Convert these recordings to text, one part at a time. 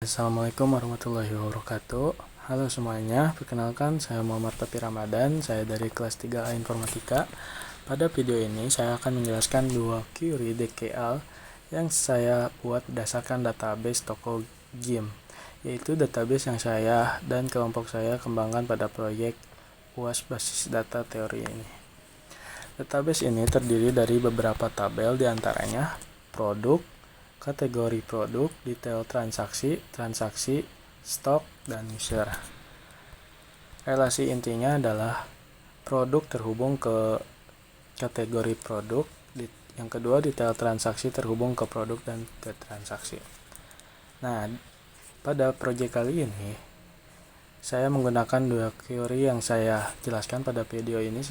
Assalamualaikum warahmatullahi wabarakatuh. Halo semuanya, perkenalkan saya Muhammad Tapi Ramadan, saya dari kelas 3A Informatika. Pada video ini saya akan menjelaskan dua query DKL yang saya buat berdasarkan database toko GIM, yaitu database yang saya dan kelompok saya kembangkan pada proyek UAS basis data teori ini. Database ini terdiri dari beberapa tabel, diantaranya produk, kategori produk, detail transaksi, stok, dan user. Relasi intinya adalah produk terhubung ke kategori produk, yang kedua detail transaksi terhubung ke produk dan ke transaksi. Nah, pada proyek kali ini saya menggunakan dua query yang saya jelaskan pada video ini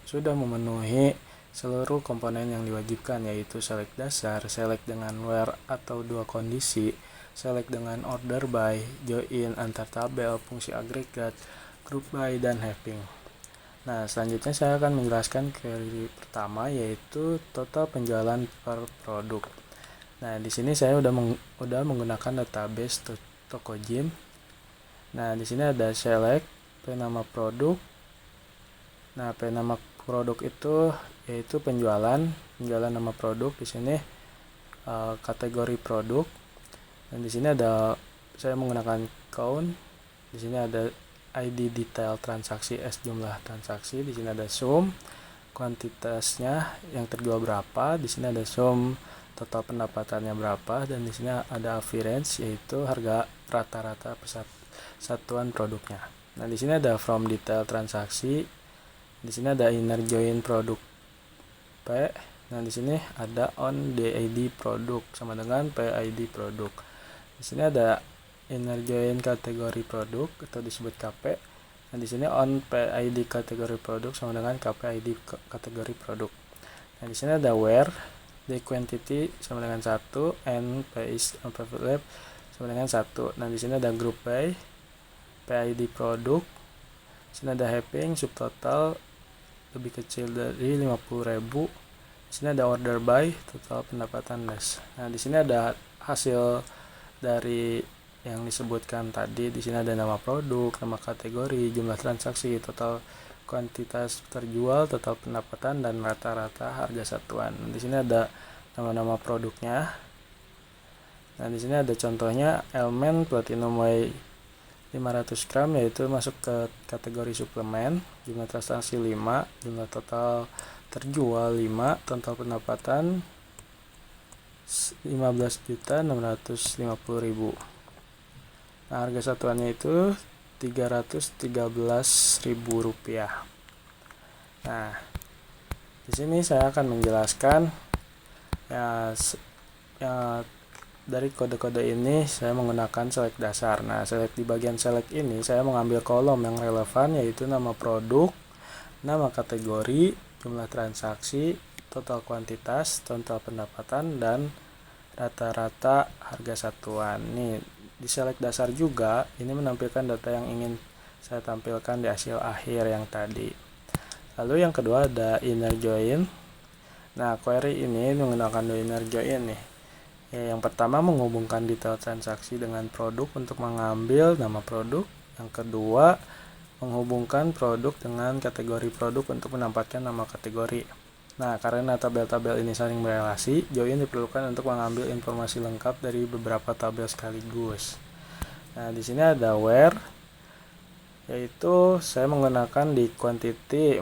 sudah memenuhi seluruh komponen yang diwajibkan, yaitu select dasar, select dengan where atau dua kondisi, select dengan order by, join antar tabel, fungsi agregat, group by, dan having. Nah, selanjutnya saya akan menjelaskan query pertama, yaitu total penjualan per produk. Nah, di sini saya udah menggunakan database toko GIM. Nah, di sini ada select nama produk. Nah, nama produk itu yaitu penjualan nama produk. Di sini kategori produk. Dan di sini ada saya menggunakan count. Di sini ada ID detail transaksi S jumlah transaksi. Di sini ada sum kuantitasnya yang terjual berapa. Di sini ada sum total pendapatannya berapa, dan di sini ada average yaitu harga rata-rata satuan produknya. Nah, di sini ada from detail transaksi. Di sini ada inner join produk P. Nah, di sini ada on DID produk sama dengan PID produk. Di sini ada inner join kategori produk atau disebut KP. Nah, di sini on PID kategori produk sama dengan KPID kategori produk. Nah, di sini ada where the quantity sama dengan 1 and P is unavailable sama dengan 1. Nah, di sini ada group by PID produk. Di sini ada having subtotal lebih kecil dari 50.000. Di sini ada order by, total pendapatan less. Nah, di sini ada hasil dari yang disebutkan tadi. Di sini ada nama produk, nama kategori, jumlah transaksi, total kuantitas terjual, total pendapatan, dan rata-rata harga satuan. Di sini ada nama-nama produknya. Nah, di sini ada contohnya elemen platinum Y 500 gram, yaitu masuk ke kategori suplemen, jumlah transaksi 5, jumlah total terjual 5, total pendapatan 15.650.000. Nah, harga satuannya itu Rp313.000. Nah, di sini saya akan menjelaskan dari kode-kode ini saya menggunakan select dasar. Nah, select di bagian select ini saya mengambil kolom yang relevan, yaitu nama produk, nama kategori, jumlah transaksi, total kuantitas, total pendapatan, dan rata-rata harga satuan. Nih, di select dasar juga ini menampilkan data yang ingin saya tampilkan di hasil akhir yang tadi. Lalu yang kedua ada inner join. Nah, query ini menggunakan dua inner join nih. Yang pertama menghubungkan detail transaksi dengan produk untuk mengambil nama produk. Yang kedua menghubungkan produk dengan kategori produk untuk menempatkan nama kategori. Nah, karena tabel-tabel ini saling berelasi, join diperlukan untuk mengambil informasi lengkap dari beberapa tabel sekaligus. Nah, di sini ada where, yaitu saya menggunakan di quantity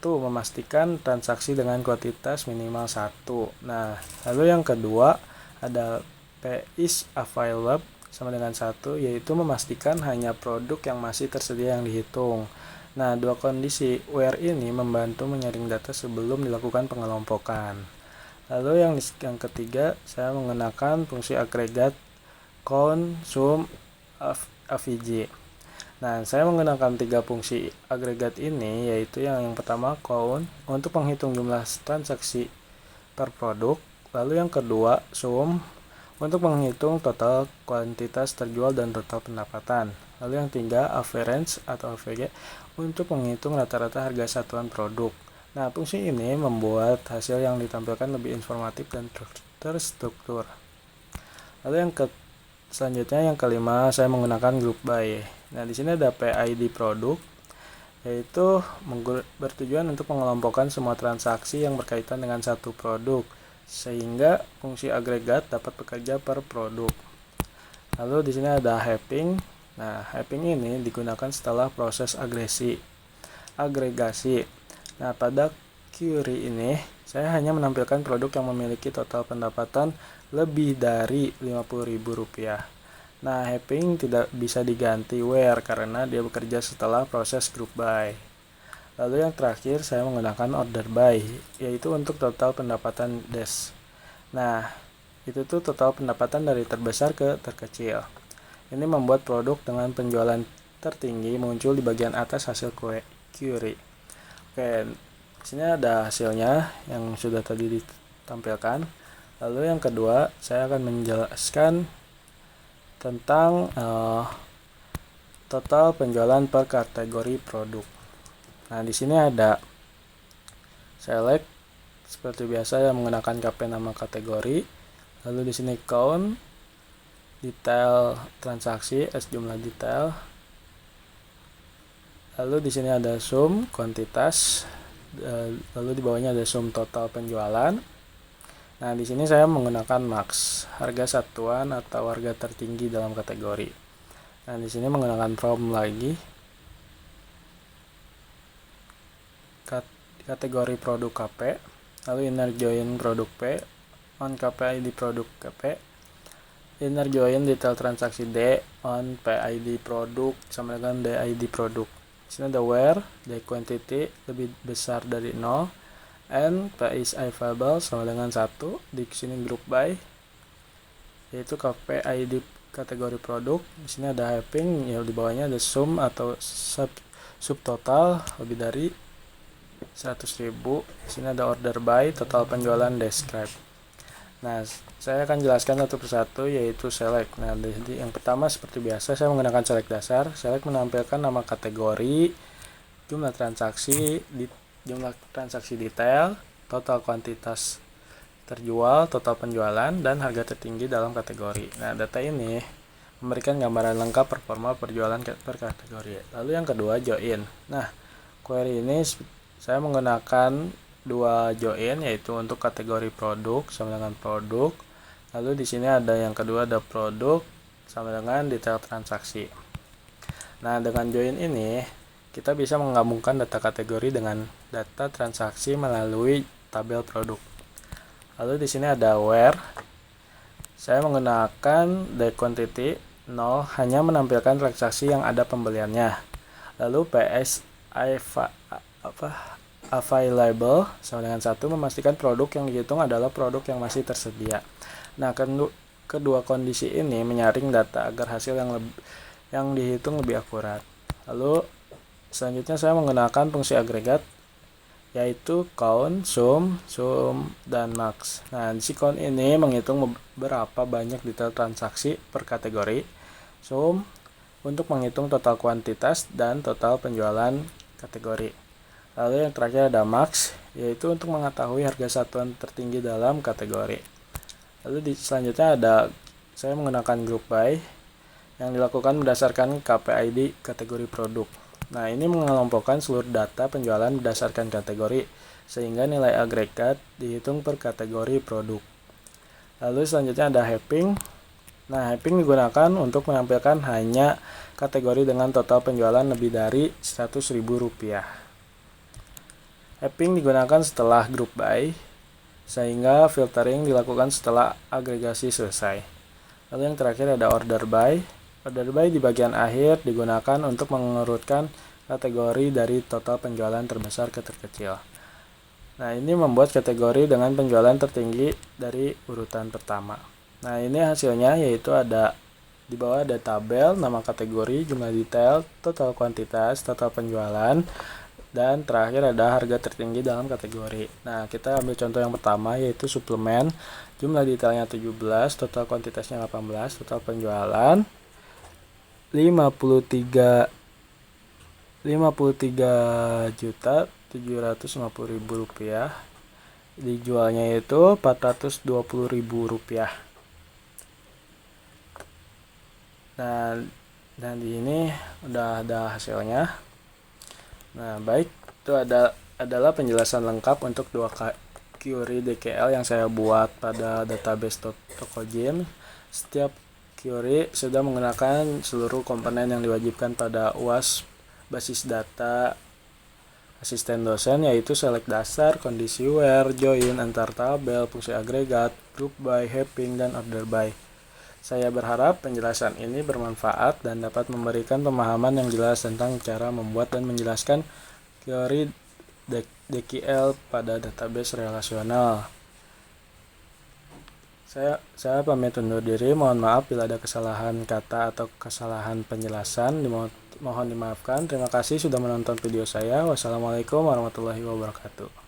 memastikan transaksi dengan kuantitas minimal 1. Nah, lalu yang kedua ada P is available sama dengan 1, yaitu memastikan hanya produk yang masih tersedia yang dihitung. Nah, dua kondisi where ini membantu menyaring data sebelum dilakukan pengelompokan. Lalu yang ketiga saya menggunakan fungsi agregat count, sum, avg. Nah, saya menggunakan tiga fungsi agregat ini, yaitu yang pertama count untuk menghitung jumlah transaksi per produk. Lalu yang kedua sum untuk menghitung total kuantitas terjual dan total pendapatan. Lalu yang ketiga average atau AVG untuk menghitung rata-rata harga satuan produk. Nah, fungsi ini membuat hasil yang ditampilkan lebih informatif dan terstruktur. Lalu yang Selanjutnya yang kelima, saya menggunakan group by. Nah, di sini ada PID produk, yaitu bertujuan untuk mengelompokkan semua transaksi yang berkaitan dengan satu produk, sehingga fungsi agregat dapat bekerja per produk. Lalu di sini ada heaping. Nah, heaping ini digunakan setelah proses agregasi. Nah, pada query ini saya hanya menampilkan produk yang memiliki total pendapatan lebih dari Rp50.000. Nah, heaping tidak bisa diganti where karena dia bekerja setelah proses group by. Lalu yang terakhir saya menggunakan order by, yaitu untuk total pendapatan dash. Nah, itu tuh total pendapatan dari terbesar ke terkecil. Ini membuat produk dengan penjualan tertinggi muncul di bagian atas hasil query. Oke, di sini ada hasilnya yang sudah tadi ditampilkan. Lalu yang kedua, saya akan menjelaskan tentang total penjualan per kategori produk. Nah, di sini ada select seperti biasa yang menggunakan KP nama kategori. Lalu di sini count, detail transaksi as jumlah detail. Lalu di sini ada sum kuantitas. Lalu di bawahnya ada sum total penjualan. Nah, di sini saya menggunakan max, harga satuan atau harga tertinggi dalam kategori. Nah, di sini menggunakan from lagi. Kategori produk KP, lalu inner join produk P, on KP ID produk KP, inner join detail transaksi D, on PID produk sama dengan DID produk. Di sini ada where, the quantity lebih besar dari 0, and P is available sama dengan 1. Di sini group by, yaitu KP ID kategori produk. Di sini ada heaping, ya di bawahnya ada sum atau subtotal lebih dari 100.000. Di sini ada order by, total penjualan describe. Nah, saya akan jelaskan satu persatu, yaitu select. Nah, jadi yang pertama seperti biasa saya menggunakan select dasar. Select menampilkan nama kategori, jumlah transaksi, jumlah transaksi detail, total kuantitas terjual, total penjualan, dan harga tertinggi dalam kategori. Nah, data ini memberikan gambaran lengkap performa perjualan per kategori. Lalu yang kedua, join. Nah, query ini saya menggunakan dua join, yaitu untuk kategori produk sama dengan produk. Lalu di sini ada yang kedua, ada produk sama dengan detail transaksi. Nah, dengan join ini kita bisa menggabungkan data kategori dengan data transaksi melalui tabel produk. Lalu di sini ada where. Saya menggunakan the quantity 0 hanya menampilkan transaksi yang ada pembeliannya. Lalu PS available sama dengan 1 memastikan produk yang dihitung adalah produk yang masih tersedia. Nah, kedua kondisi ini menyaring data agar hasil yang dihitung lebih akurat. Lalu selanjutnya saya menggunakan fungsi agregat, yaitu count, sum, dan max. Nah, si count ini menghitung berapa banyak detail transaksi per kategori, sum untuk menghitung total kuantitas dan total penjualan kategori. Lalu yang terakhir ada max, yaitu untuk mengetahui harga satuan tertinggi dalam kategori. Lalu selanjutnya ada saya menggunakan group by yang dilakukan berdasarkan KPID kategori produk. Nah, ini mengelompokkan seluruh data penjualan berdasarkan kategori, sehingga nilai agregat dihitung per kategori produk. Lalu selanjutnya ada heaping. Nah, heaping digunakan untuk menampilkan hanya kategori dengan total penjualan lebih dari Rp100.000. Heaping digunakan setelah group by, sehingga filtering dilakukan setelah agregasi selesai. Lalu yang terakhir ada order by. Order by di bagian akhir digunakan untuk mengurutkan kategori dari total penjualan terbesar ke terkecil. Nah, ini membuat kategori dengan penjualan tertinggi dari urutan pertama. Nah, ini hasilnya, yaitu ada di bawah ada tabel, nama kategori, jumlah detail, total kuantitas, total penjualan, dan terakhir ada harga tertinggi dalam kategori. Nah, kita ambil contoh yang pertama, yaitu suplemen. Jumlah detailnya 17, total kuantitasnya 18, total penjualan Rp53.750.000, dijualnya itu Rp420.000. Dan di ini udah ada hasilnya. Nah, baik, itu adalah penjelasan lengkap untuk dua query DKL yang saya buat pada database Tokojin. Setiap query sudah menggunakan seluruh komponen yang diwajibkan pada UAS basis data asisten dosen, yaitu select dasar, kondisi where, join, antar tabel, fungsi agregat, group by, mapping, dan order by. Saya berharap penjelasan ini bermanfaat dan dapat memberikan pemahaman yang jelas tentang cara membuat dan menjelaskan query DKL pada database relasional. Saya pamit undur diri. Mohon maaf bila ada kesalahan kata atau kesalahan penjelasan. Mohon dimaafkan. Terima kasih sudah menonton video saya. Wassalamualaikum warahmatullahi wabarakatuh.